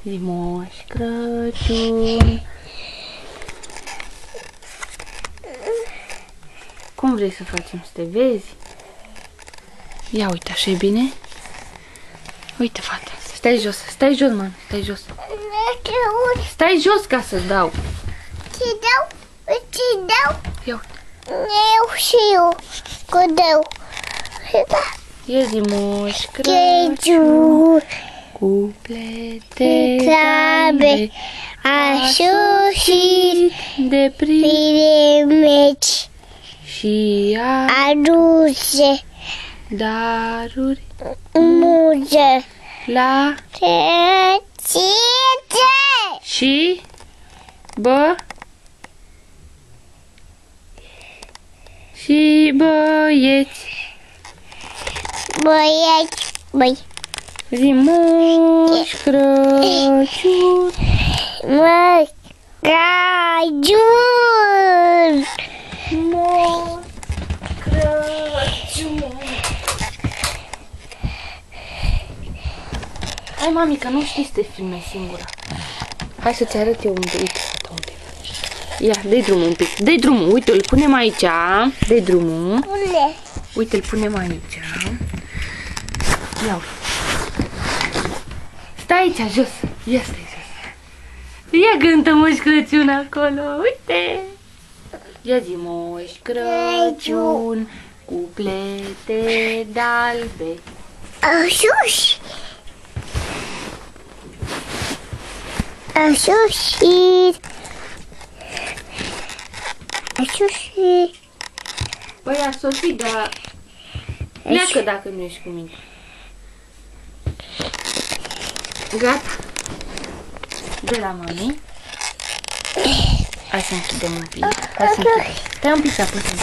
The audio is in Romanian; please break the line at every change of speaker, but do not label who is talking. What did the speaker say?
Zi Moș Crăciun. Cum vrei să facem, să te vezi? Ia uite, așa e bine? Uite, fata, stai jos, mami, stai jos. Stai jos ca să-ți dau.
Ce dau? Ce dau?
Ia uite.
Eu și eu, cu dau.
E zi Moș Crăciun, cu plete albe,
a sosit
de
primeci
și
aduce
daruri
muze
la
fericire
și băieți.
băieți, băi,
Zi Moș Crăciun,
măi, Crăciun,
Moș Crăciun. Hai, mami, că nu știi să te filmezi singura. Hai să-ți arăt eu unde. Uite, unde. Ia, dă-i drumul un pic. Dă-i drumul. Uite, îl punem aici. Dă-i drumul.
unde?
Uite, îl punem aici. Ia uite. Stai aici, jos. Ia stai jos. Ia cântă Moș Crăciun acolo. Uite. Ia zi Moș Crăciun cu plete de-albe.
Asuși, asuși, asuși.
Păi a sosit, dar pleacă dacă nu ești cu mine. Gata. De la mami. Hai să închidem un pic. Hai să închidem. Stai un pic să apăsăm.